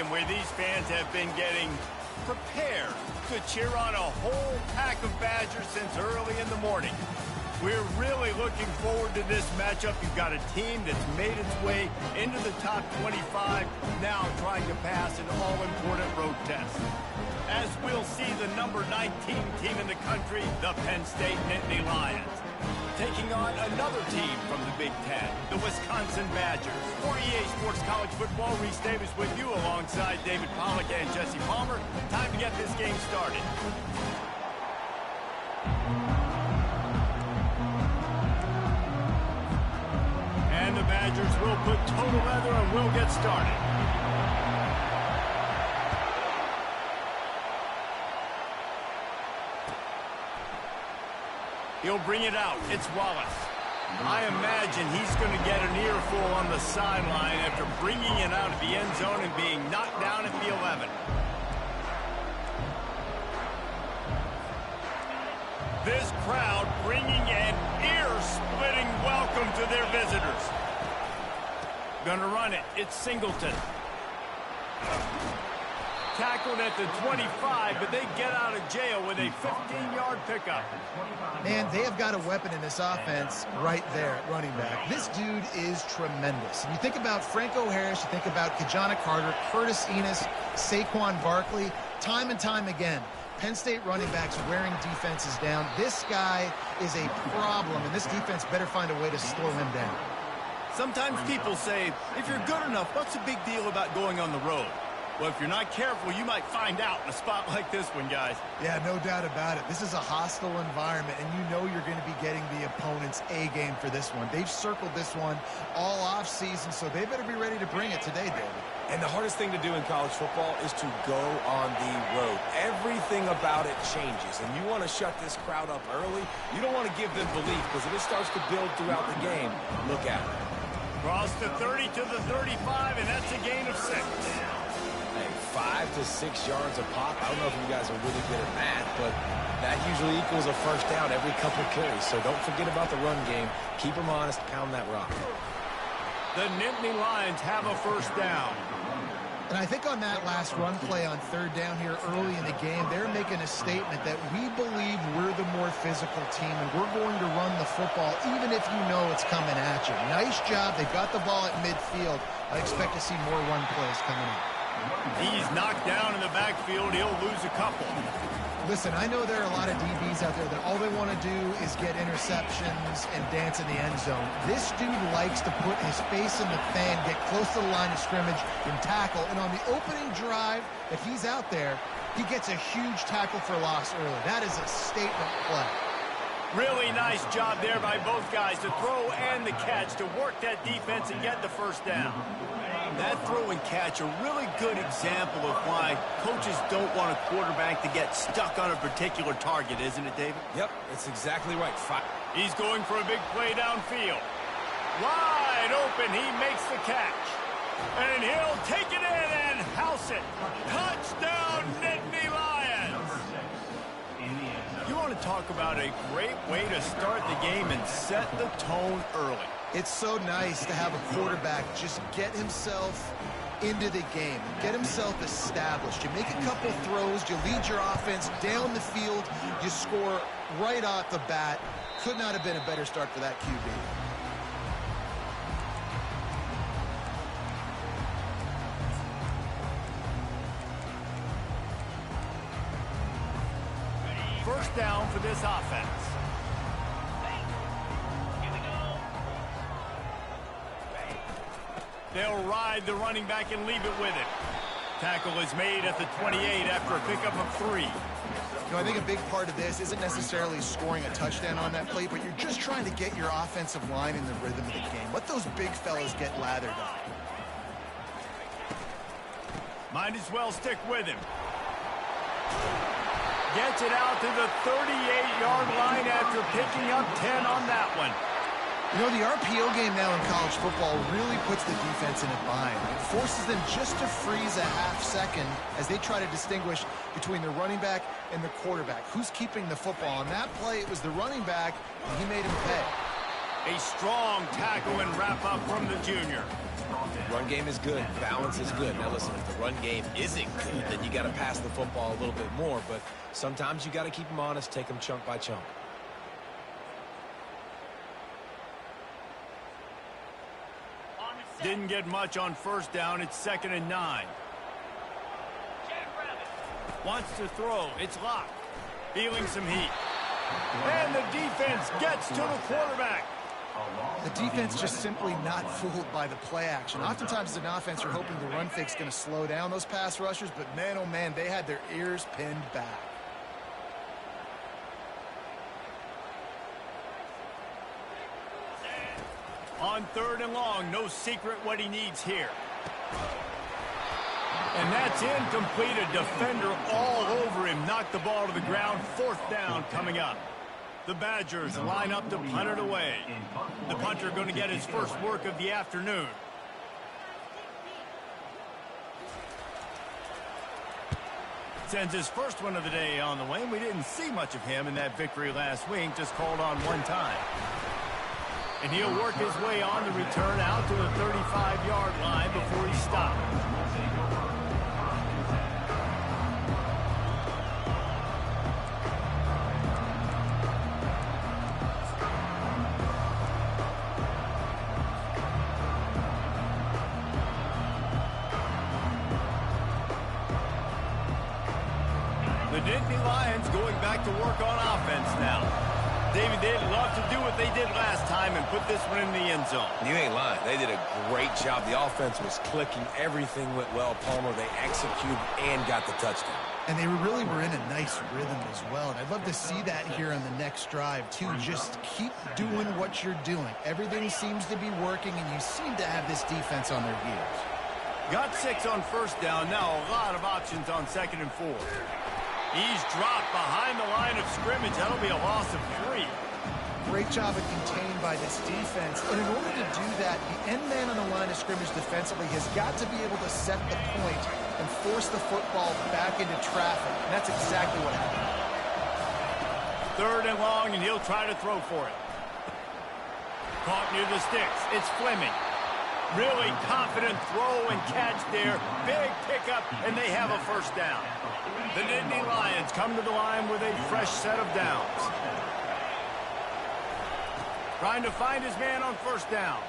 game where these fans have been getting prepared to cheer on a whole pack of Badgers since early in the morning. We're really looking forward to this matchup. You've got a team that's made its way into the top 25, now trying to pass an all-important road test. As we'll see the number 19 team in the country, the Penn State Nittany Lions, taking on another team from the Big Ten, the Wisconsin Badgers. For EA Sports College Football, Reese Davis with you alongside David Pollack and Jesse Palmer. Time to get this game started. And the Badgers will put total leather and we'll get started. He'll bring it out. It's Wallace. I imagine he's going to get an earful on the sideline after bringing it out of the end zone and being knocked down at the 11. This crowd bringing an ear-splitting welcome to their visitors. Gonna run it. It's Singleton. Tackled at the 25, but they get out of jail with a 15-yard pickup. Man, they have got a weapon in this offense right there at running back. This dude is tremendous. And you think about Franco Harris, you think about Kajana Carter, Curtis Enis, Saquon Barkley, time and time again. Penn State running backs wearing defenses down. This guy is a problem, and this defense better find a way to slow him down. Sometimes people say, if you're good enough, what's the big deal about going on the road? Well, if you're not careful, you might find out in a spot like this one, guys. Yeah, no doubt about it. This is a hostile environment, and you know you're going to be getting the opponent's A-game for this one. They've circled this one all off-season, so they better be ready to bring it today, David. And the hardest thing to do in college football is to go on the road. Everything about it changes, and you want to shut this crowd up early. You don't want to give them belief, because if it starts to build throughout the game, look out. Cross the 30 to the 35, and that's a gain of 6. 5 to 6 yards a pop. I don't know if you guys are really good at math, but that usually equals a first down every couple carries. So don't forget about the run game. Keep them honest. Pound that rock. The Nittany Lions have a first down. And I think on that last run play on third down here early in the game, they're making a statement that we believe we're the more physical team, and we're going to run the football even if you know it's coming at you. Nice job. They got the ball at midfield. I expect to see more run plays coming up. He's knocked down in the backfield. He'll lose a couple. Listen, I know there are a lot of DBs out there that all they want to do is get interceptions and dance in the end zone. This dude likes to put his face in the fan, get close to the line of scrimmage, and tackle. And on the opening drive, if he's out there, he gets a huge tackle for loss early. That is a statement play. Really nice job there by both guys to throw and the catch to work that defense and get the first down. That throw and catch, a really good example of why coaches don't want a quarterback to get stuck on a particular target, isn't it, David? Yep, that's exactly right. He's going for a big play downfield. Wide open, he makes the catch. And he'll take it in and house it. Touchdown, Nittany Lions! You want to talk about a great way to start the game and set the tone early. It's so nice to have a quarterback just get himself into the game, get himself established. You make a couple throws, you lead your offense down the field, you score right off the bat. Could not have been a better start for that QB. First down for this offense. They'll ride the running back and leave it with him. Tackle is made at the 28 after a pickup of 3. You know, I think a big part of this isn't necessarily scoring a touchdown on that play, but you're just trying to get your offensive line in the rhythm of the game. Let those big fellas get lathered up. Might as well stick with him. Gets it out to the 38-yard line after picking up 10 on that one. You know, the RPO game now in college football really puts the defense in a bind. It forces them just to freeze a half second as they try to distinguish between the running back and the quarterback. Who's keeping the football? On that play, it was the running back, and he made him pay. A strong tackle and wrap-up from the junior. Run game is good. Balance is good. Now, listen, if the run game isn't good, then you got to pass the football a little bit more. But sometimes you got to keep them honest, take them chunk by chunk. Didn't get much on first down. It's 2nd and 9. Wants to throw. It's locked. Feeling some heat. And the defense gets to the quarterback. The defense just simply not fooled by the play action. Oftentimes as an offense, you're hoping the run fake's going to slow down those pass rushers, but man, oh man, they had their ears pinned back. On 3rd and long, no secret what he needs here. And that's incomplete. A defender all over him. Knocked the ball to the ground. 4th down coming up. The Badgers line up to punt it away. The punter going to get his first work of the afternoon. Sends his first one of the day on the way. We didn't see much of him in that victory last week. Just called on one time. And he'll work his way on the return out to the 35-yard line before he stopped. The Nittany Lions going back to work on offense now. David, they'd love to do what they did last time and put this one in the end zone. You ain't lying. They did a great job. The offense was clicking. Everything went well. Palmer, they executed and got the touchdown. And they really were in a nice rhythm as well. And I'd love to see that here on the next drive, too. Just keep doing what you're doing. Everything seems to be working, and you seem to have this defense on their heels. Got 6 on first down. Now a lot of options on 2nd and 4. He's dropped behind the line of scrimmage. That'll be a loss of 3. Great job of contained by this defense. And in order to do that, the end man on the line of scrimmage defensively has got to be able to set the point and force the football back into traffic. And that's exactly what happened. 3rd and long, and he'll try to throw for it. Caught near the sticks. It's Fleming. Really confident throw and catch there. Big pickup, and they have a first down. The Nittany Lions come to the line with a fresh set of downs. Trying to find his man on first down.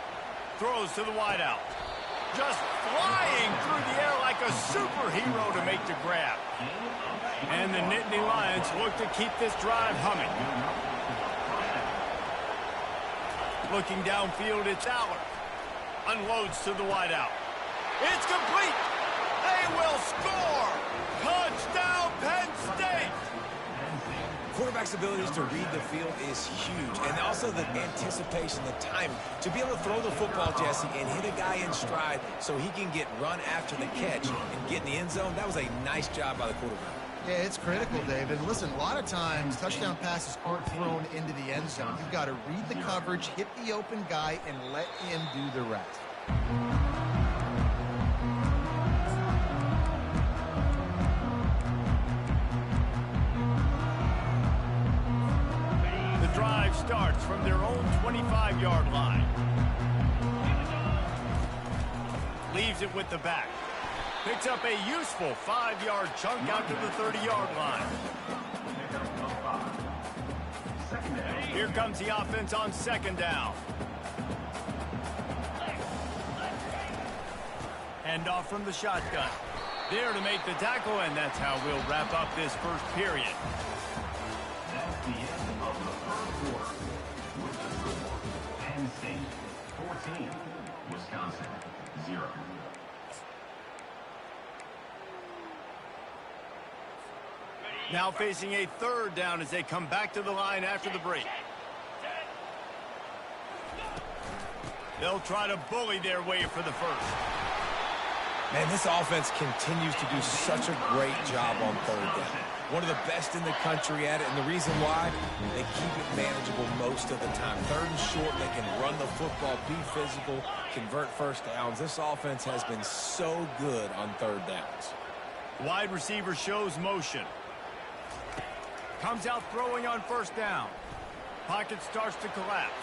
Throws to the wideout. Just flying through the air like a superhero to make the grab. And the Nittany Lions look to keep this drive humming. Looking downfield, it's Aller. Unloads to the wideout. It's complete. They will score. Touchdown, Penn State. Quarterback's abilities to read the field is huge. And also the anticipation, the time to be able to throw the football, Jesse, and hit a guy in stride so he can get run after the catch and get in the end zone. That was a nice job by the quarterback. Yeah, it's critical, David. Listen, a lot of times touchdown passes aren't thrown into the end zone. You've got to read the coverage, hit the open guy, and let him do the rest. The drive starts from their own 25-yard line. Leaves it with the back. Picks up a useful 5-yard chunk out to the 30-yard line. Here comes the offense on 2nd down. Hand off from the shotgun. There to make the tackle, and that's how we'll wrap up this first period. That's the end of the first quarter. With the score, Penn State 14, Wisconsin 0. Now facing a 3rd down as they come back to the line after the break. They'll try to bully their way for the first. Man, this offense continues to do such a great job on 3rd down. One of the best in the country at it, and the reason why, they keep it manageable most of the time. 3rd and short, they can run the football, be physical, convert first downs. This offense has been so good on 3rd downs. Wide receiver shows motion. Comes out throwing on first down. Pocket starts to collapse.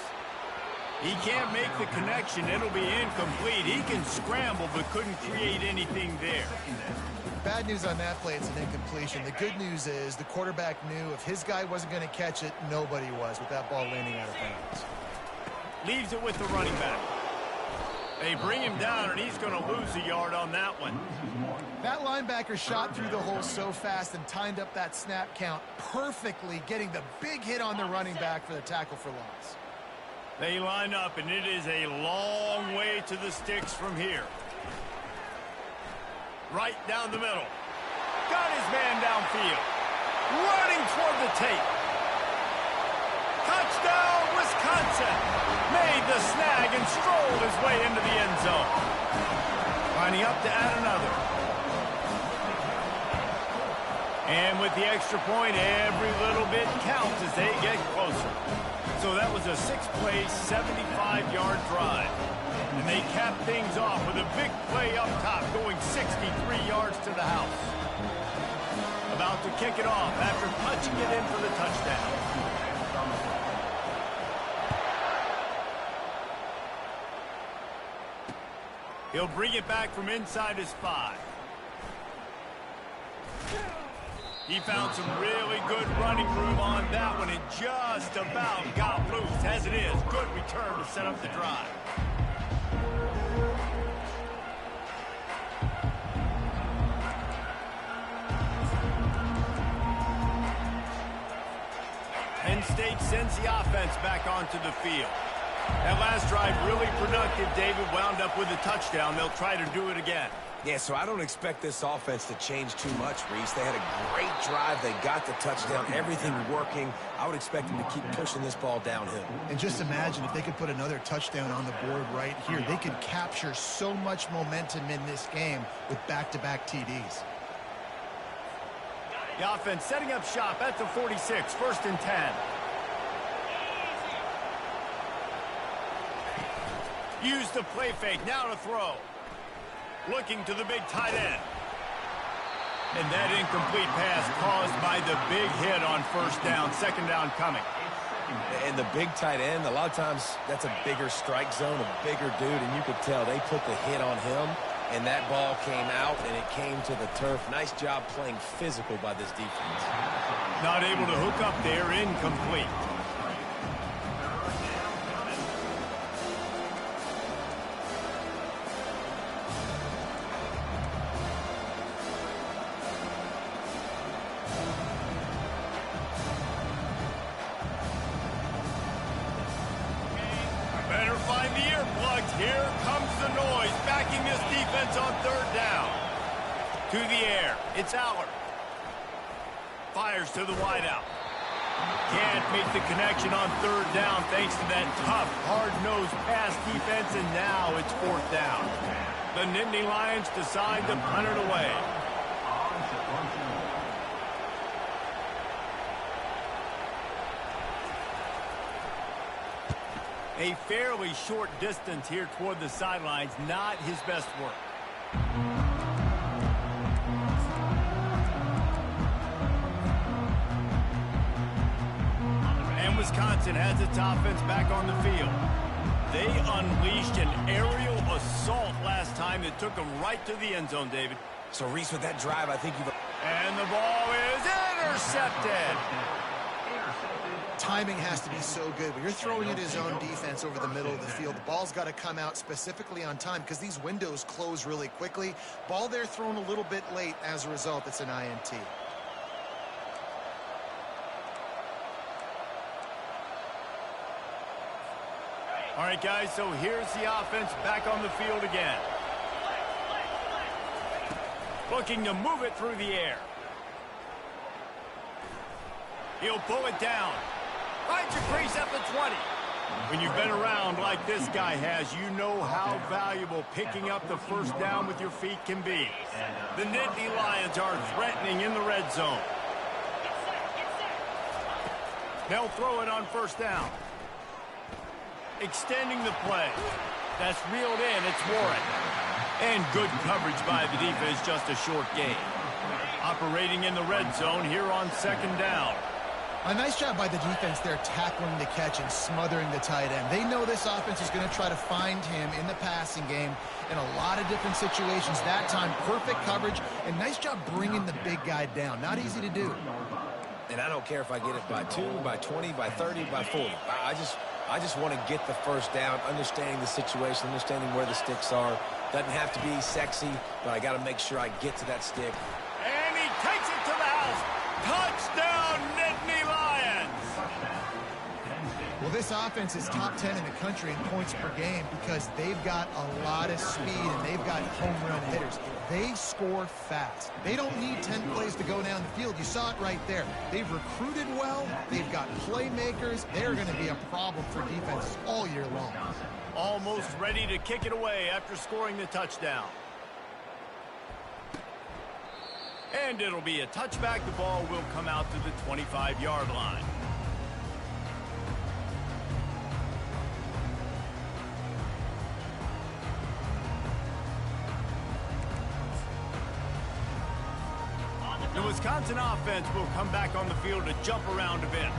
He can't make the connection. It'll be incomplete. He can scramble, but couldn't create anything there. Bad news on that play, it's an incompletion. The good news is the quarterback knew if his guy wasn't going to catch it, nobody was with that ball landing out of bounds. Leaves it with the running back. They bring him down, and he's going to lose a yard on that one. That linebacker shot through the hole so fast and timed up that snap count perfectly, getting the big hit on the running back for the tackle for loss. They line up, and it is a long way to the sticks from here. Right down the middle. Got his man downfield. Running toward the tape. Touchdown, Wisconsin. Made the snag and strolled his way into the end zone. Lining up to add another. And with the extra point, every little bit counts as they get closer. So that was a 6-play, 75-yard drive. And they cap things off with a big play up top, going 63 yards to the house. About to kick it off after punching it in for the touchdown. He'll bring it back from inside his 5. He found some really good running room on that one and just about got loose. As it is, good return to set up the drive. Penn State sends the offense back onto the field. That last drive really productive, David, wound up with a touchdown. They'll try to do it again. Yeah, so I don't expect this offense to change too much, Reese. They had a great drive. They got the touchdown, everything working. I would expect them to keep pushing this ball downhill. And just imagine if they could put another touchdown on the board right here. They could capture so much momentum in this game with back-to-back TDs. The offense setting up shop at the 46, 1st and 10. Use the play fake, now to throw. Looking to the big tight end. And that incomplete pass caused by the big hit on 1st down, 2nd down coming. And the big tight end, a lot of times that's a bigger strike zone, a bigger dude, and you could tell they put the hit on him, and that ball came out, and it came to the turf. Nice job playing physical by this defense. Not able to hook up there, incomplete. Here comes the noise, backing this defense on 3rd down. To the air, it's Aller. Fires to the wideout. Can't make the connection on 3rd down thanks to that tough, hard-nosed pass defense, and now it's 4th down. The Nittany Lions decide to punt it away. A fairly short distance here toward the sidelines, not his best work. And Wisconsin has its offense back on the field. They unleashed an aerial assault last time that took them right to the end zone, David. So, Reese, with that drive, I think you've... And the ball is intercepted. Timing has to be so good. When you're throwing at his own defense over the middle of the field, the ball's got to come out specifically on time because these windows close really quickly. Ball there thrown a little bit late. As a result, it's an INT. All right, guys, so here's the offense back on the field again. Looking to move it through the air. He'll pull it down. Finds your crease at the 20. When you've been around like this guy has, you know how valuable picking up the 1st down with your feet can be. The Nittany Lions are threatening in the red zone. They'll throw it on 1st down. Extending the play. That's reeled in. It's Warren. And good coverage by the defense, just a short gain. Operating in the red zone here on 2nd down. A nice job by the defense there, tackling the catch and smothering the tight end. They know this offense is going to try to find him in the passing game in a lot of different situations. That time, perfect coverage, and nice job bringing the big guy down. Not easy to do. And I don't care if I get it by 2, by 20, by 30, by 40. I just want to get the first down, understanding the situation, understanding where the sticks are. Doesn't have to be sexy, but I got to make sure I get to that stick. And he takes it to the house. Touchdown, Nittany Lions! Well, this offense is top 10 in the country in points per game because they've got a lot of speed and they've got home run hitters. They score fast. They don't need 10 plays to go down the field. You saw it right there. They've recruited well. They've got playmakers. They're going to be a problem for defenses all year long. Almost ready to kick it away after scoring the touchdown. And it'll be a touchback. The ball will come out to the 25-yard line. The Wisconsin offense will come back on the field to jump around a bit.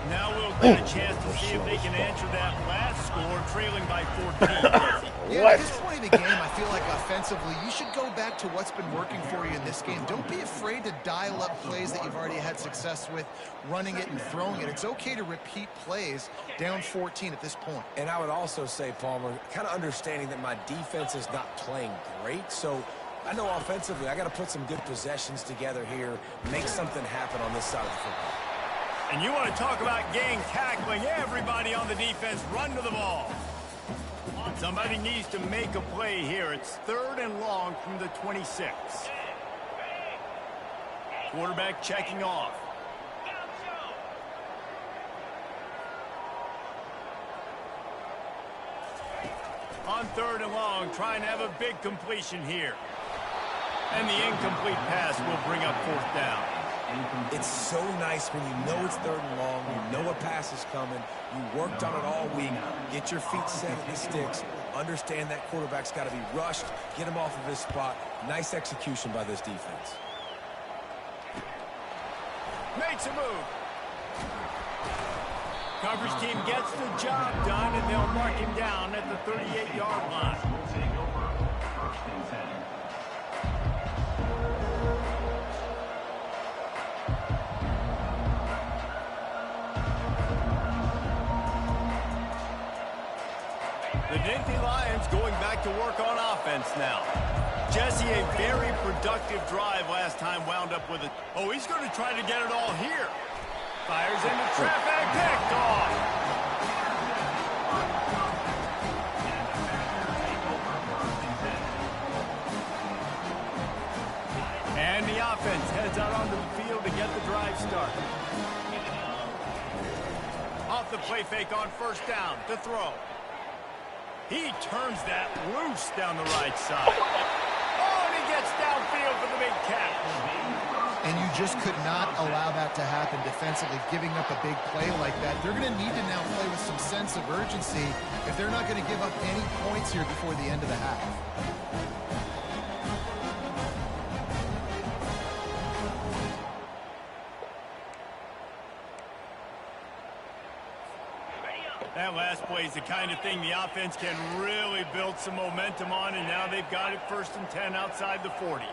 Now we'll get a chance to see if they can answer that last score, trailing by 14. Yeah, at this point in the game, I feel like offensively, you should go back to what's been working for you in this game. Don't be afraid to dial up plays that you've already had success with, running it and throwing it. It's okay to repeat plays down 14 at this point. And I would also say, Palmer, kind of understanding that my defense is not playing great, so I know offensively I got to put some good possessions together here, make something happen on this side of the football. And you want to talk about gang tackling, everybody on the defense run to the ball. Somebody needs to make a play here. It's 3rd and long from the 26. Quarterback checking off. On 3rd and long, trying to have a big completion here. And the incomplete pass will bring up 4th down. It's so nice when you know it's 3rd and long, you know a pass is coming, you worked on it all week, get your feet set at the sticks, understand that quarterback's got to be rushed, get him off of his spot. Nice execution by this defense. Makes a move. Coverage team gets the job done, and they'll mark him down at the 38-yard line. Take over. 1st and 10. The Nittany Lions going back to work on offense now. Jesse, a very productive drive last time, wound up with it. Oh, he's going to try to get it all here. Fires into traffic, picked off. And the offense heads out onto the field to get the drive started. Off the play fake on 1st down to throw. He turns that loose down the right side. Oh, and he gets downfield for the big catch. And you just could not allow that to happen defensively, giving up a big play like that. They're going to need to now play with some sense of urgency if they're not going to give up any points here before the end of the half. That last play is the kind of thing the offense can really build some momentum on, and now they've got it 1st and 10 outside the 40.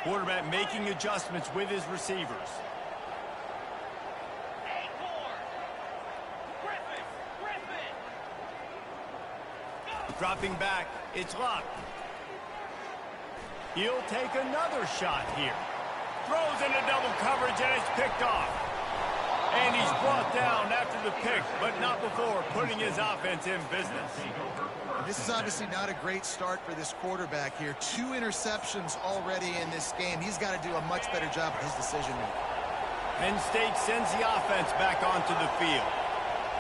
Quarterback making adjustments with his receivers. Dropping back, it's Luck. He'll take another shot here. Throws into double coverage, and it's picked off. And he's brought down after the pick, but not before putting his offense in business. This is obviously not a great start for this quarterback here. 2 interceptions already in this game. He's got to do a much better job with his decision-making. Penn State sends the offense back onto the field.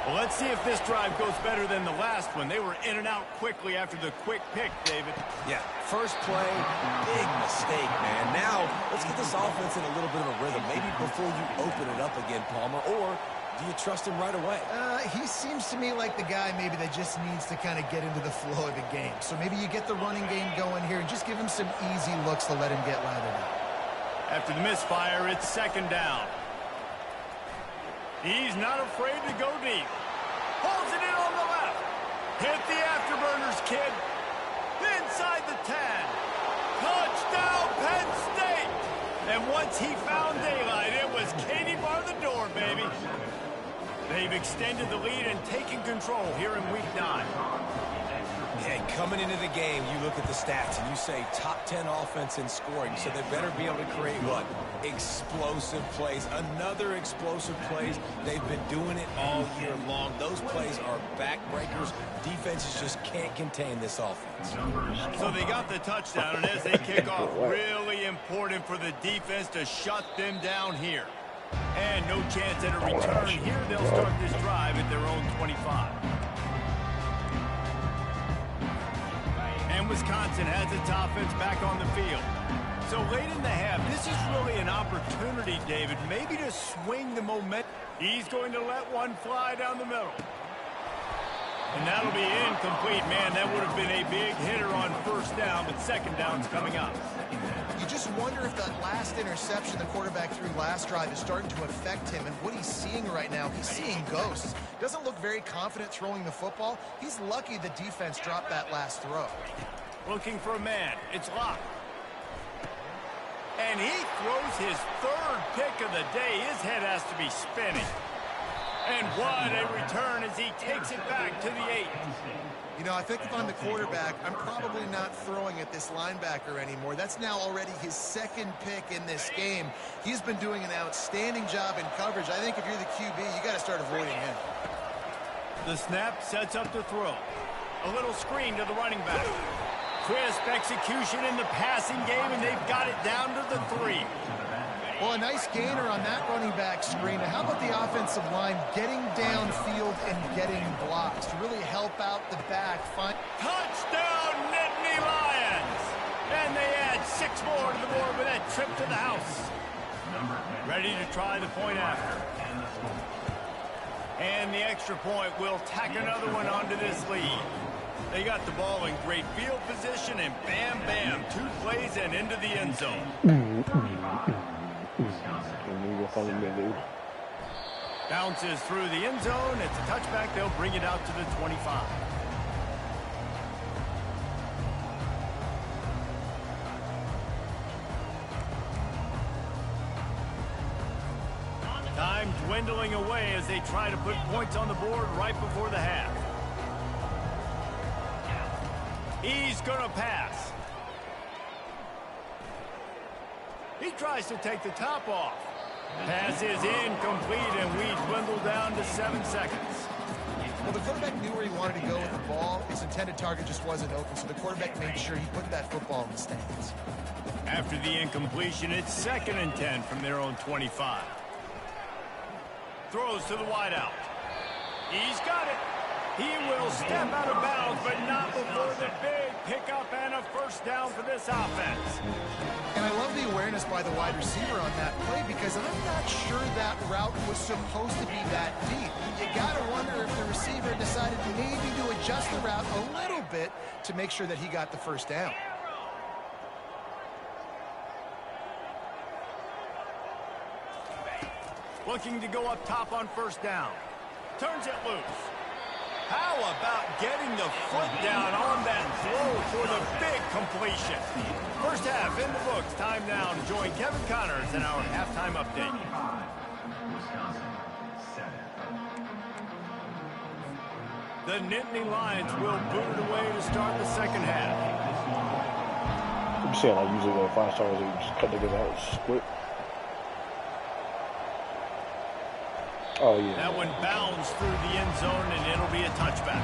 Well, let's see if this drive goes better than the last one. They were in and out quickly after the quick pick, David. Yeah, first play, big mistake, man. Now, let's get this offense in a little bit of a rhythm. Maybe before you open it up again, Palmer, or Do you trust him right away? He seems to me like the guy maybe that just needs to kind of get into the flow of the game. So maybe you get the running game going here and just give him some easy looks to let him get lathered up. After the misfire, it's second down. He's not afraid to go deep. Holds it in on the left. Hit the afterburners, kid. Inside the 10. Touchdown, Penn State. And once he found daylight, it was Katie bar the door, baby. They've extended the lead and taken control here in week 9. Yeah, coming into the game, you look at the stats and you say top 10 offense in scoring, so they better be able to create what? Explosive plays. Another explosive plays. They've been doing it all year long. Those plays are backbreakers. Defenses just can't contain this offense. So they got the touchdown, and as they kick off, really important for the defense to shut them down here. And no chance at a return here. They'll start this drive at their own 25. And Wisconsin has its offense back on the field. So late in the half, this is really an opportunity, David, maybe to swing the momentum. He's going to let one fly down the middle. And that'll be incomplete. Man, that would have been a big hitter on first down, but second down's coming up. You just wonder if that last interception the quarterback threw last drive is starting to affect him and what he's seeing right now. He's seeing ghosts. Doesn't look very confident throwing the football. He's lucky the defense dropped that last throw. Looking for a man. It's locked. And he throws his third pick of the day. His head has to be spinning. And what a return as he takes it back to the 8. You know, I think if I'm the quarterback, I'm probably not throwing at this linebacker anymore. That's now already his second pick in this game. He's been doing an outstanding job in coverage. I think if you're the QB, you got to start avoiding him. The snap sets up the throw. A little screen to the running back. Crisp execution in the passing game, and they've got it down to the 3. Well, a nice gainer on that running back screen. How about the offensive line getting downfield and getting blocks to really help out the back? Touchdown, Nittany Lions! And they add 6 more to the board with that trip to the house. Ready to try the point after. And the extra point will tack another one onto this lead. They got the ball in great field position, and bam, bam, 2 plays and into the end zone. Bounces through the end zone. It's a touchback. They'll bring it out to the 25. Time dwindling away as they try to put points on the board right before the half. He's going to pass. He tries to take the top off. Pass is incomplete, and we dwindle down to 7 seconds. Well, the quarterback knew where he wanted to go with the ball. His intended target just wasn't open, so the quarterback made sure he put that football in the stands. After the incompletion, it's 2nd and 10 from their own 25. Throws to the wideout. He's got it. He will step out of bounds, but not before the big pickup and a first down for this offense. And I love the awareness by the wide receiver on that play because I'm not sure that route was supposed to be that deep. You got to wonder if the receiver decided maybe to adjust the route a little bit to make sure that he got the first down. Looking to go up top on first down. Turns it loose. How about getting the foot down on that throw for the big completion? First half in the books. Time now to join Kevin Connors in our halftime update. The Nittany Lions will boot it away to start the second half. I'm saying I usually go 5 stars and just cut niggas out, split. Oh, yeah. That one bounds through the end zone, and it'll be a touchback.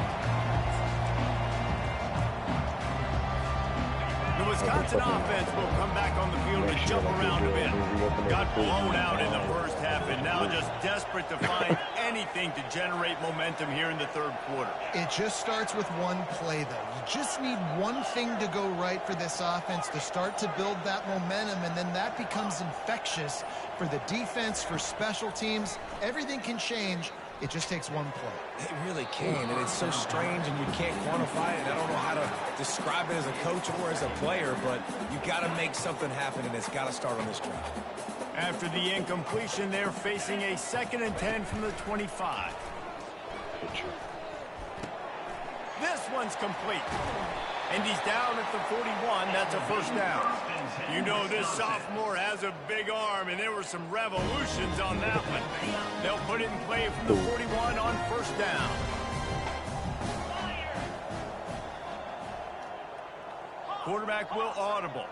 The Wisconsin offense will come back on the field to jump around a bit. Got blown out in the first half, and now just desperate to find anything to generate momentum here in the third quarter. It just starts with one play, though. You just need one thing to go right for this offense to start to build that momentum, and then that becomes infectious for the defense, for special teams. Everything can change. It just takes one play. It really can, and it's so strange, and you can't quantify it. I don't know how to describe it as a coach or as a player, but you got to make something happen, and it's got to start on this drive. After the incompletion, they're facing a 2nd and 10 from the 25. This one's complete. And he's down at the 41. That's a first down. You know this sophomore has a big arm, and there were some revolutions on that one. They'll put it in play from the 41 on first down. Quarterback will audible.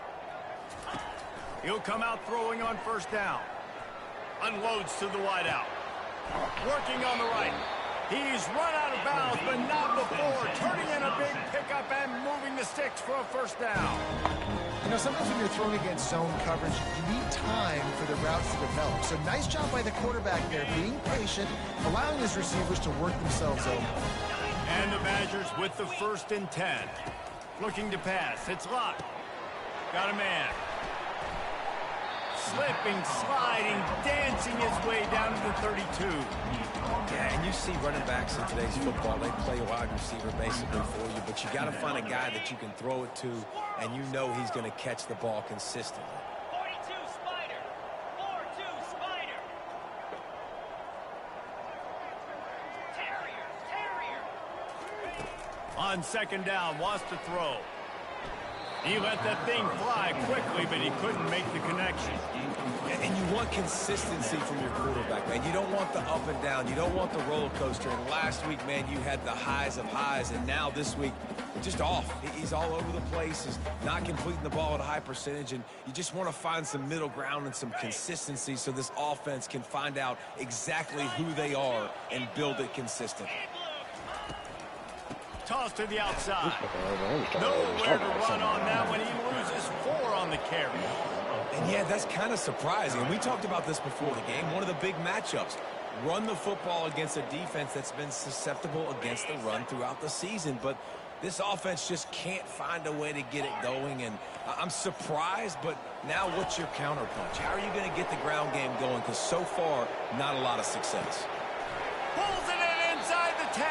He'll come out throwing on first down. Unloads to the wideout. Working on the right. He's run out of bounds, but not before. Turning in a big pickup and moving the sticks for a first down. You know, sometimes when you're thrown against zone coverage, you need time for the routes to develop. So nice job by the quarterback there, being patient, allowing his receivers to work themselves over. And the Badgers with the 1st and 10. Looking to pass. It's Locke. Got a man. Slipping, sliding, dancing his way down to the 32. Yeah, and you see running backs in today's football, they play wide receiver basically for you, but you got to find a guy that you can throw it to, and you know he's going to catch the ball consistently. 42 Spider. 4-2 Spider. Terrier. On 2nd down, wants to throw. He let that thing fly quickly, but he couldn't make the connection. And you want consistency from your quarterback, man. You don't want the up and down. You don't want the roller coaster. And last week, man, you had the highs of highs, and now this week, just off. He's all over the place. He's not completing the ball at a high percentage, and you just want to find some middle ground and some consistency so this offense can find out exactly who they are and build it consistent. Toss to the outside. Nowhere to run on that one. He loses 4 on the carry. And yeah, that's kind of surprising. And we talked about this before the game. One of the big matchups. Run the football against a defense that's been susceptible against the run throughout the season. But this offense just can't find a way to get it going. And I'm surprised, but now what's your counterpunch? How are you going to get the ground game going? Because so far, not a lot of success. Pulls it in inside the 10.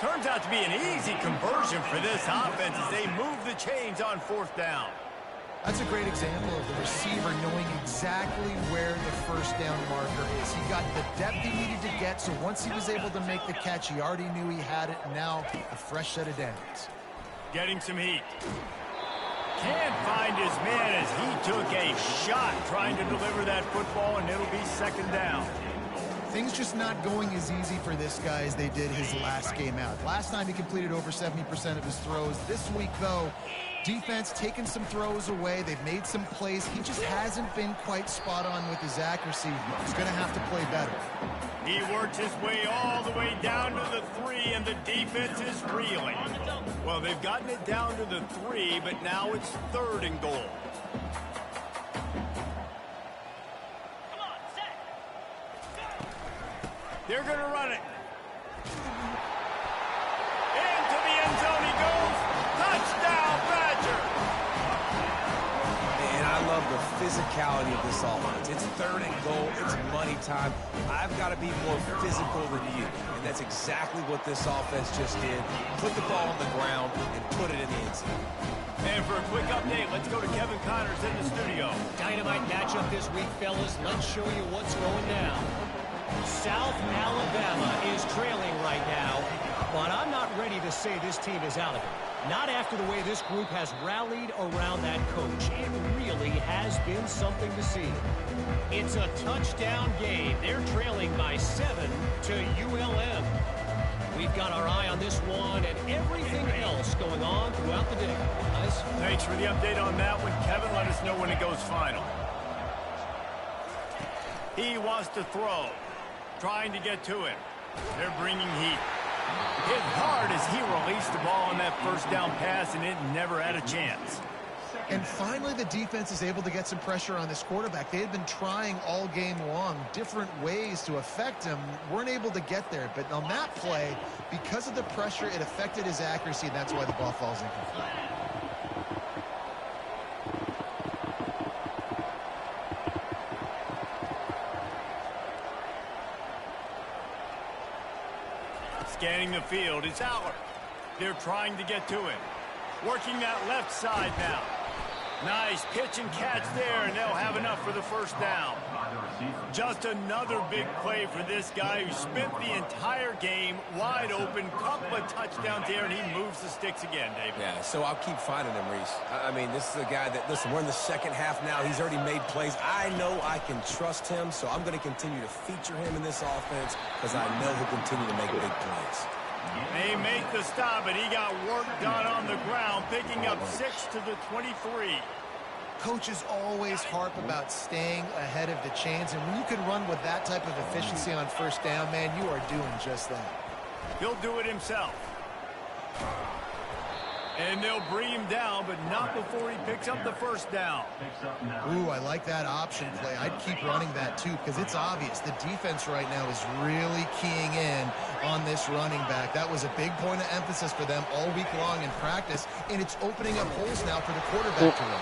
Turns out to be an easy conversion for this offense as they move the chains on 4th down. That's a great example of the receiver knowing exactly where the first down marker is. He got the depth he needed to get, so once he was able to make the catch, he already knew he had it, and now a fresh set of downs. Getting some heat. Can't find his man as he took a shot trying to deliver that football, and it'll be 2nd down. Things just not going as easy for this guy as they did his last game out. Last time he completed over 70% of his throws. This week, though, defense taking some throws away. They've made some plays. He just hasn't been quite spot on with his accuracy. He's going to have to play better. He works his way all the way down to the 3, and the defense is reeling. Well, they've gotten it down to the 3, but now it's 3rd and goal. They're going to run it. Into the end zone he goes. Touchdown, Badger. And I love the physicality of this offense. It's 3rd and goal. It's money time. I've got to be more physical than you. And that's exactly what this offense just did. Put the ball on the ground and put it in the end zone. And for a quick update, let's go to Kevin Connors in the studio. Dynamite matchup this week, fellas. Let's show you what's going down. South Alabama is trailing right now, but I'm not ready to say this team is out of it. Not after the way this group has rallied around that coach. It really has been something to see. It's a touchdown game. They're trailing by 7 to ULM. We've got our eye on this one and everything else going on throughout the day. Guys. Thanks for the update on that one. Kevin, let us know when it goes final. He wants to throw. Trying to get to it. They're bringing heat. Hit hard as he released the ball on that first down pass, and it never had a chance. And finally, the defense is able to get some pressure on this quarterback. They had been trying all game long different ways to affect him. Weren't able to get there. But on that play, because of the pressure, it affected his accuracy, and that's why the ball falls incomplete. Scanning the field, it's Aller. They're trying to get to him. Working that left side now. Nice pitch and catch there, and they'll have enough for the first down. Just another big play for this guy who spent the entire game wide open. Couple of touchdowns there, and he moves the sticks again, David. Yeah, so I'll keep finding him, Reese. I mean, this is a guy that, listen, we're in the second half now. He's already made plays. I know I can trust him, so I'm going to continue to feature him in this offense because I know he'll continue to make big plays. They make the stop, and he got work done on the ground, picking up 6 to the 23. Coaches always harp about staying ahead of the chains, and when you can run with that type of efficiency on first down, man, you are doing just that. He'll do it himself. And they'll bring him down, but not before he picks up the first down. Ooh, I like that option play. I'd keep running that too because it's obvious the defense right now is really keying in on this running back. That was a big point of emphasis for them all week long in practice, and it's opening up holes now for the quarterback to run.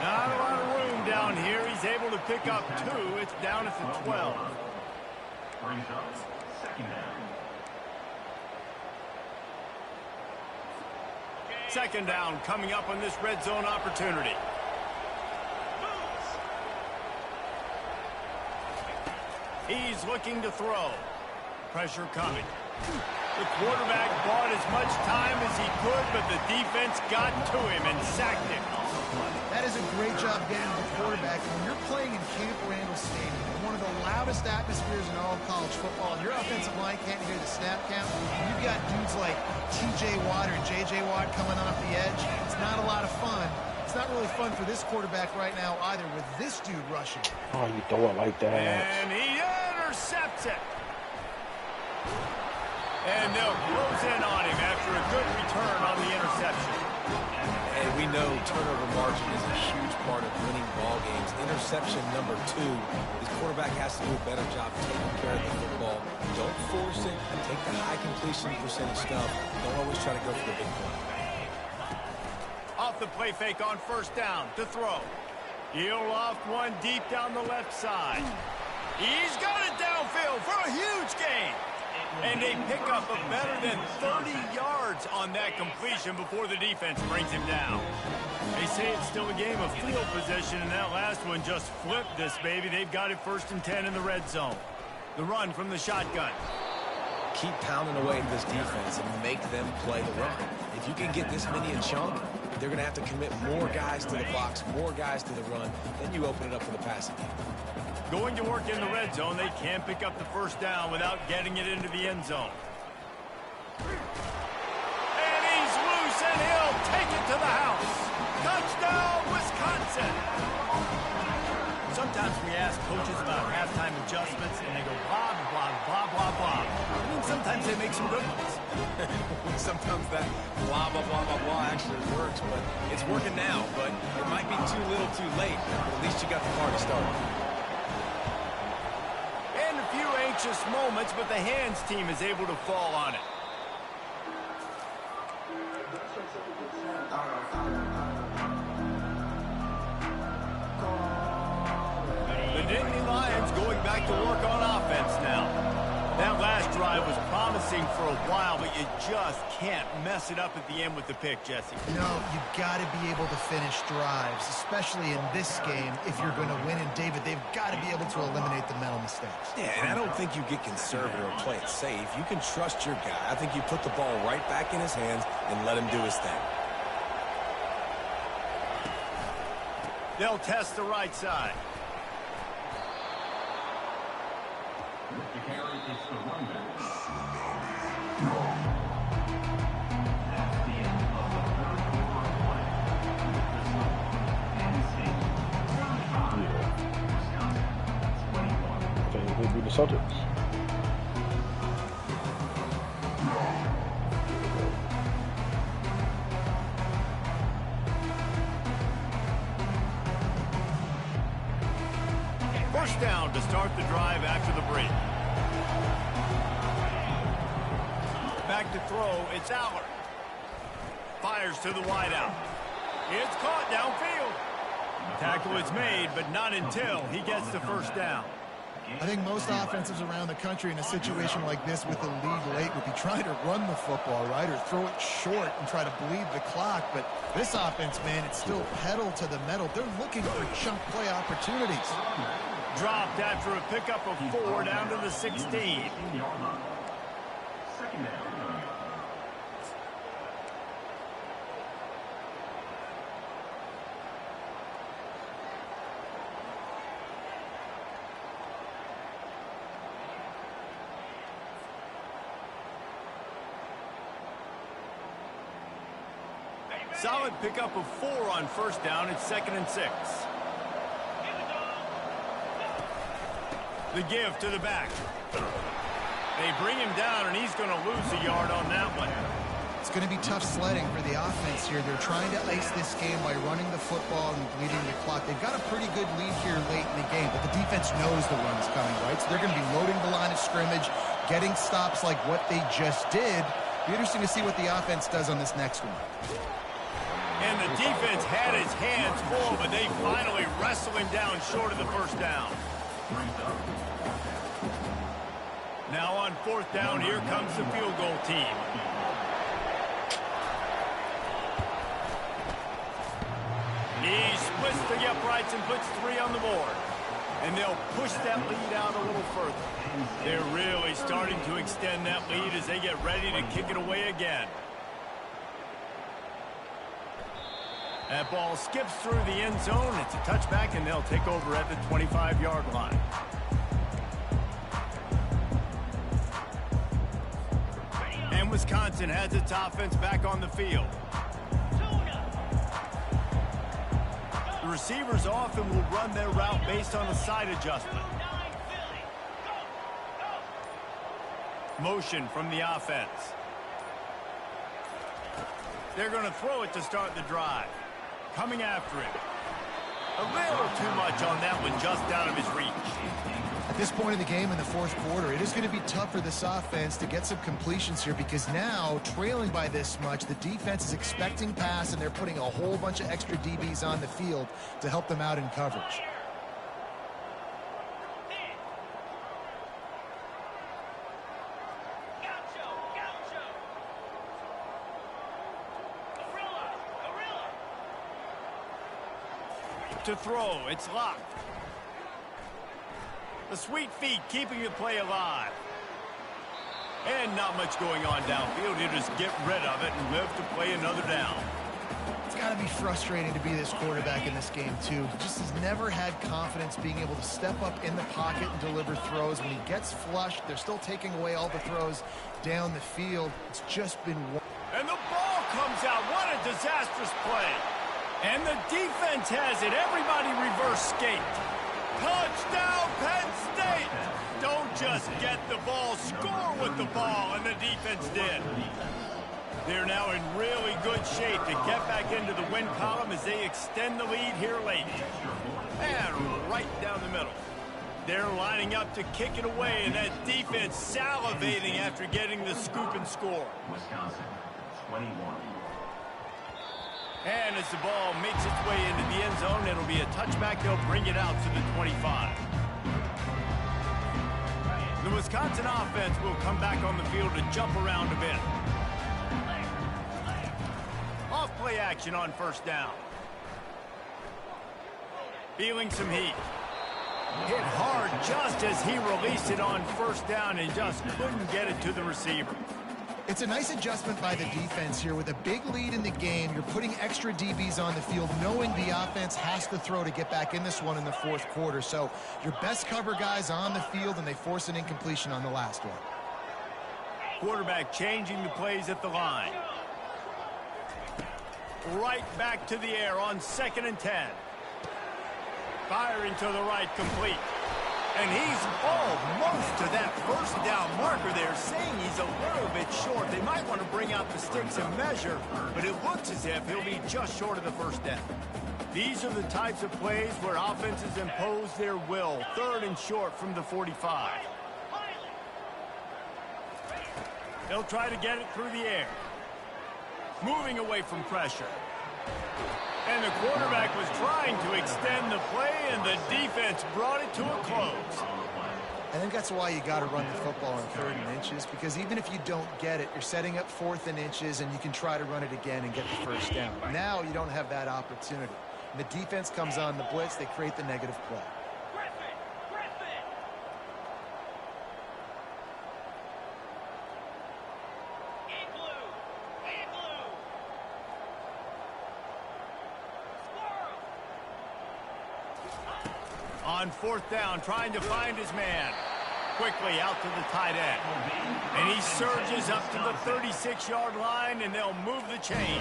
Not a lot of room down here. He's able to pick up 2. It's down at the 12. Brings up second down. Second down coming up on this red zone opportunity. He's looking to throw. Pressure coming. The quarterback bought as much time as he could, but the defense got to him and sacked him. That is a great job getting to the quarterback. When you're playing in Camp Randall Stadium, one of the loudest atmospheres in all of college football, and your offensive line can't hear the snap count, you've got dudes like T.J. Watt or J.J. Watt coming off the edge. It's not a lot of fun. It's not really fun for this quarterback right now either with this dude rushing. Oh, you throw it like that. And he intercepts it. And they'll close in on him after a good return on the interception. And we know turnover margin is a huge part of winning ball games. Interception number 2. This quarterback has to do a better job taking care of the football. Don't force it. Take the high completion percentage stuff. Don't always try to go for the big play. Off the play fake on first down to throw. He'll loft one deep down the left side. He's got it downfield for a huge gain. And they pick up a better than 30 yards on that completion before the defense brings him down. They say it's still a game of field position, and that last one just flipped this baby. They've got it 1st and 10 in the red zone. The run from the shotgun. Keep pounding away at this defense and make them play the run. If you can get this many a chunk, they're going to have to commit more guys to the box, more guys to the run. Then you open it up for the passing game. Going to work in the red zone, they can't pick up the first down without getting it into the end zone. And he's loose, and he'll take it to the house. Touchdown, Wisconsin! Sometimes we ask coaches about halftime adjustments, and they go blah, blah, blah, blah, blah. I mean, sometimes they make some good ones. Sometimes that blah, blah, blah, blah, blah actually works, but it's working now. But it might be too little too late. At least you got the party started. Anxious moments, but the hands team is able to fall on it. The Nittany Lions going back to work on offense now. That last drive was promising for a while, but you just can't mess it up at the end with the pick, Jesse. No, you've got to be able to finish drives, especially in this game if you're going to win. And, David, they've got to be able to eliminate the mental mistakes. Yeah, and I don't think you get conservative or play it safe. You can trust your guy. I think you put the ball right back in his hands and let him do his thing. They'll test the right side. The carry is the runback. That's the end of the third quarter of play. Penn State 35, Wisconsin 21. Okay, they beat the Celtics. first down to start the drive after the break. Back to throw, it's Aller. Fires to the wideout. It's caught downfield. Tackle is made, but not until he gets the first down. I think most offenses around the country in a situation like this with the lead late would be trying to run the football, right, or throw it short and try to bleed the clock. But this offense, man, it's still pedal to the metal. They're looking for chunk play opportunities. Dropped after a pickup of 4 down to the 16. Second down. Solid pickup of 4 on first down. It's 2nd and 6. The give to the back. They bring him down, and he's going to lose a yard on that one. It's going to be tough sledding for the offense here. They're trying to ice this game by running the football and bleeding the clock. They've got a pretty good lead here late in the game, but the defense knows the run's coming, right? So they're going to be loading the line of scrimmage, getting stops like what they just did. Be interesting to see what the offense does on this next one. And the defense had his hands full, but they finally wrestle him down short of the first down. Now on 4th down, here comes the field goal team. He splits the uprights and puts 3 on the board. And they'll push that lead out a little further. They're really starting to extend that lead as they get ready to kick it away again. That ball skips through the end zone. It's a touchback, and they'll take over at the 25-yard line. And Wisconsin has its offense back on the field. The receivers often will run their route based on a side adjustment. Motion from the offense. They're going to throw it to start the drive. Coming after him. A little too much on that one, just out of his reach. At this point in the game in the 4th quarter, it is going to be tough for this offense to get some completions here because now, trailing by this much, the defense is expecting pass, and they're putting a whole bunch of extra DBs on the field to help them out in coverage. To throw, it's locked. The sweet feet keeping the play alive. And not much going on downfield. You just get rid of it and live to play another down. It's got to be frustrating to be this quarterback in this game, too. He just has never had confidence being able to step up in the pocket and deliver throws. When he gets flushed, they're still taking away all the throws down the field. It's just been one. And the ball comes out. What a disastrous play. And the defense has it. Everybody reverse skate. Touchdown, Penn State! Don't just get the ball, score with the ball, and the defense did. They're now in really good shape to get back into the win column as they extend the lead here late. And right down the middle. They're lining up to kick it away, and that defense salivating after getting the scoop and score. Wisconsin, 21. And as the ball makes its way into the end zone, it'll be a touchback. They'll bring it out to the 25. The Wisconsin offense will come back on the field to jump around a bit. Off play action on first down. Feeling some heat. Hit hard just as he released it on first down and just couldn't get it to the receiver. It's a nice adjustment by the defense here. With a big lead in the game, you're putting extra DBs on the field, knowing the offense has to throw to get back in this one in the 4th quarter. So your best cover guys on the field, and they force an incompletion on the last one. Quarterback changing the plays at the line. Right back to the air on 2nd and 10. Firing to the right, complete. And he's almost to that first down marker there, saying he's a little bit short. They might want to bring out the sticks and measure, but it looks as if he'll be just short of the first down. These are the types of plays where offenses impose their will. 3rd and short from the 45. They'll try to get it through the air. Moving away from pressure. And the quarterback was trying to extend the play, and the defense brought it to a close. I think that's why you got to run the football on 3rd and inches, because even if you don't get it, you're setting up 4th and inches, and you can try to run it again and get the 1st down. Now you don't have that opportunity. The defense comes on the blitz, they create the negative play. On 4th down, trying to find his man. Quickly out to the tight end. And he surges up to the 36-yard line, and they'll move the chain.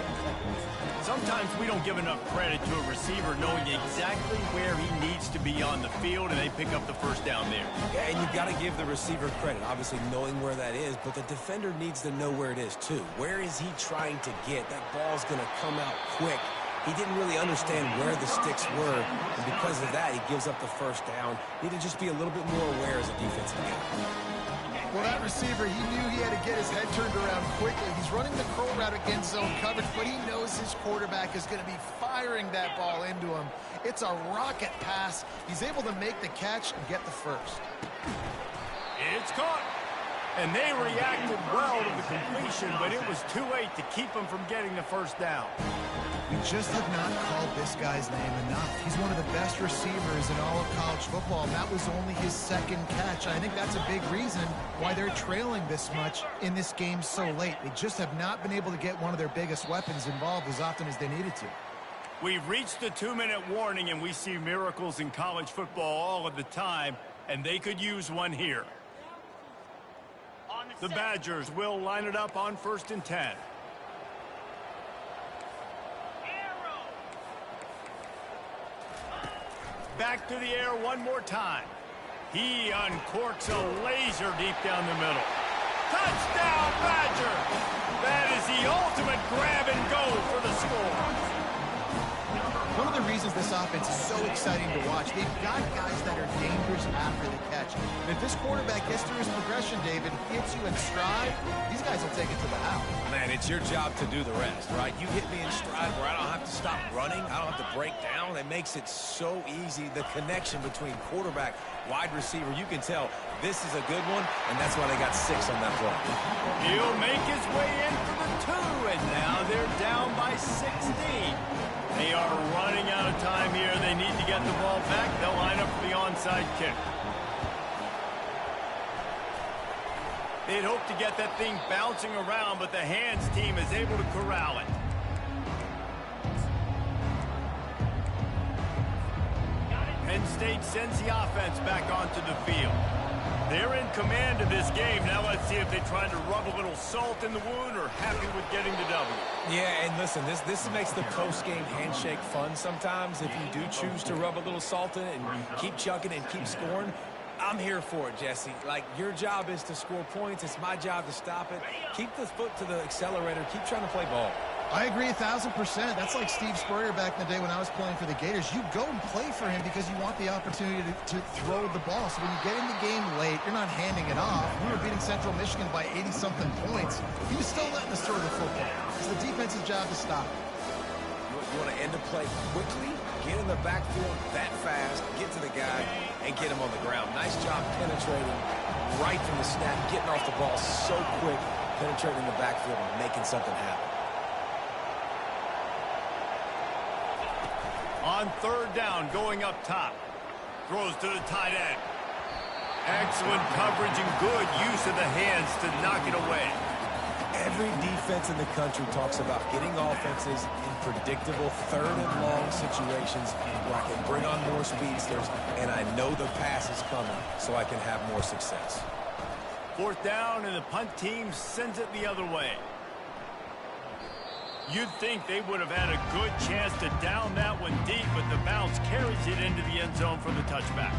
Sometimes we don't give enough credit to a receiver knowing exactly where he needs to be on the field, and they pick up the 1st down there. Yeah, and you've got to give the receiver credit, obviously knowing where that is, but the defender needs to know where it is too. Where is he trying to get? That ball's going to come out quick. He didn't really understand where the sticks were, and because of that, he gives up the 1st down. Need to just be a little bit more aware as a defensive guy. Well, that receiver, he knew he had to get his head turned around quickly. He's running the curl route against zone coverage, but he knows his quarterback is going to be firing that ball into him. It's a rocket pass. He's able to make the catch and get the 1st. It's caught. And they reacted well to the completion, but it was too late to keep him from getting the 1st down. We just have not called this guy's name enough. He's one of the best receivers in all of college football, and that was only his 2nd catch. I think that's a big reason why they're trailing this much in this game so late. They just have not been able to get one of their biggest weapons involved as often as they needed to. We've reached the 2-minute warning, and we see miracles in college football all of the time, and they could use one here. The Badgers will line it up on 1st and 10. Back to the air one more time. He uncorks a laser deep down the middle. Touchdown, Badger! That is the ultimate grab and go for the score. One of the reasons this offense is so exciting to watch, they've got guys that are dangerous after the catch. And if this quarterback gets through his progression, David, hits you in stride, these guys will take it to the house. Man, it's your job to do the rest, right? You hit me in stride where I don't have to stop running. I don't have to break down. It makes it so easy. The connection between quarterback, wide receiver, you can tell this is a good one, and that's why they got 6 on that play. He'll make his way in for the 2, and now they're down by 16. They are running out of time here. They need to get the ball back. They'll line up for the onside kick. They'd hope to get that thing bouncing around, but the hands team is able to corral it. Penn State sends the offense back onto the field. They're in command of this game. Now let's see if they try to rub a little salt in the wound or happy with getting the W. Yeah, and listen, this makes the post-game handshake fun sometimes. If you do choose to rub a little salt in it and keep chucking and keep scoring, I'm here for it, Jesse. Like, your job is to score points. It's my job to stop it. Keep the foot to the accelerator. Keep trying to play ball. I agree 1,000%. That's like Steve Spurrier back in the day when I was playing for the Gators. You go and play for him because you want the opportunity to throw the ball. So when you get in the game late, you're not handing it off. We were beating Central Michigan by 80-something points. He was still letting us throw the football. It's the defense's job to stop it. You want to end the play quickly, get in the backfield that fast, get to the guy, and get him on the ground. Nice job penetrating right from the snap, getting off the ball so quick, penetrating the backfield and making something happen. On 3rd down, going up top. Throws to the tight end. Excellent coverage and good use of the hands to knock it away. Every defense in the country talks about getting offenses in predictable 3rd and long situations where I can bring on more speedsters and I know the pass is coming so I can have more success. 4th down and the punt team sends it the other way. You'd think they would have had a good chance to down that one deep, but the bounce carries it into the end zone for the touchback.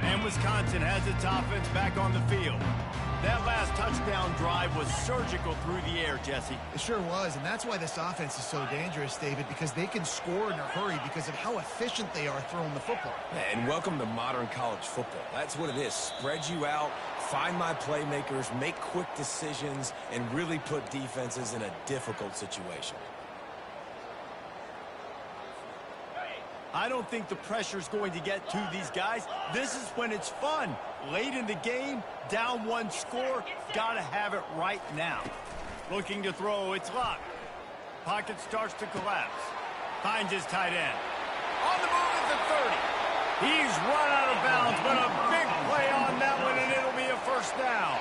And Wisconsin has its offense back on the field. That last touchdown drive was surgical through the air, Jesse. It sure was, and that's why this offense is so dangerous, David, because they can score in a hurry because of how efficient they are throwing the football. And welcome to modern college football. That's what it is. Spread you out, find my playmakers, make quick decisions, and really put defenses in a difficult situation. I don't think the pressure's going to get to these guys. This is when it's fun. Late in the game, down one score, gotta have it right now. Looking to throw, it's Luck. Pocket starts to collapse. Finds his tight end. On the move at the 30. He's run out of bounds, but a big play on that one, and it'll be a first down.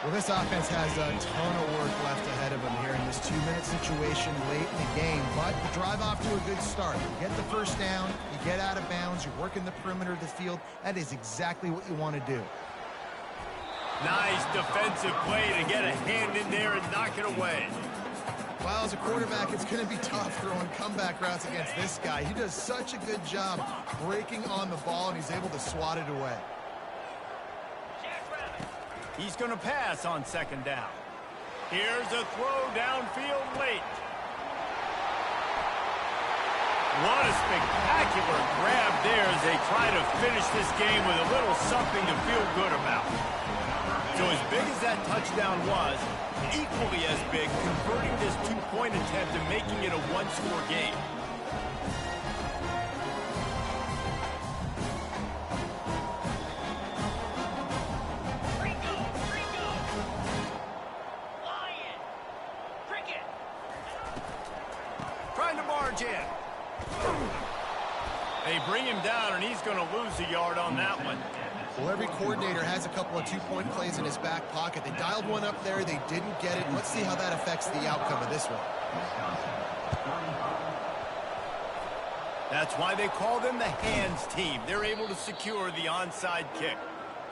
Well, this offense has a ton of work left ahead of them here in this 2-minute situation late in the game. But the drive off to a good start. You get the first down, you get out of bounds, you're working the perimeter of the field. That is exactly what you want to do. Nice defensive play to get a hand in there and knock it away. Well, as a quarterback, it's going to be tough throwing comeback routes against this guy. He does such a good job breaking on the ball, and he's able to swat it away. He's going to pass on second down. Here's a throw downfield late. What a spectacular grab there as they try to finish this game with a little something to feel good about. So as big as that touchdown was, equally as big converting this two-point attempt and making it a one-score game. They bring him down, and he's going to lose a yard on that one. Well, every coordinator has a couple of two-point plays in his back pocket. They dialed one up there. They didn't get it. Let's see how that affects the outcome of this one. That's why they call them the hands team. They're able to secure the onside kick.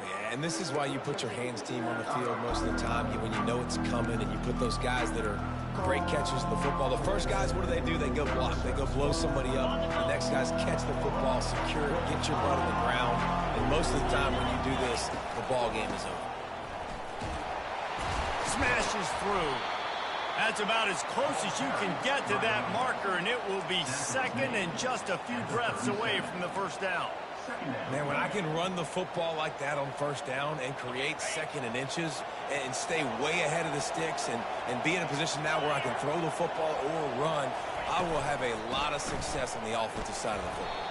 Yeah, and this is why you put your hands team on the field most of the time when you know it's coming, and you put those guys that are great catchers of the football. The first guys, what do? They go block. They go blow somebody up. The next guys catch the football, secure it, get your butt on the ground. And most of the time when you do this, the ball game is over. Smashes through. That's about as close as you can get to that marker, and it will be second and just a few breaths away from the first down. Man, when I can run the football like that on first down and create second and inches and stay way ahead of the sticks and be in a position now where I can throw the football or run, I will have a lot of success on the offensive side of the football.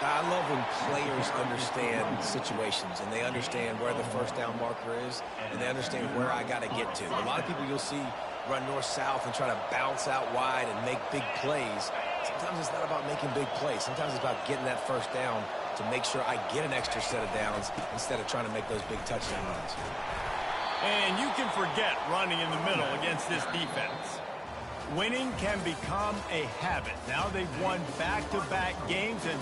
I love when players understand situations and they understand where the first down marker is and they understand where I got to get to. A lot of people you'll see run north-south and try to bounce out wide and make big plays. Sometimes it's not about making big plays. Sometimes it's about getting that first down to make sure I get an extra set of downs instead of trying to make those big touchdown runs. And you can forget running in the middle against this defense. Winning can become a habit. Now they've won back-to-back games and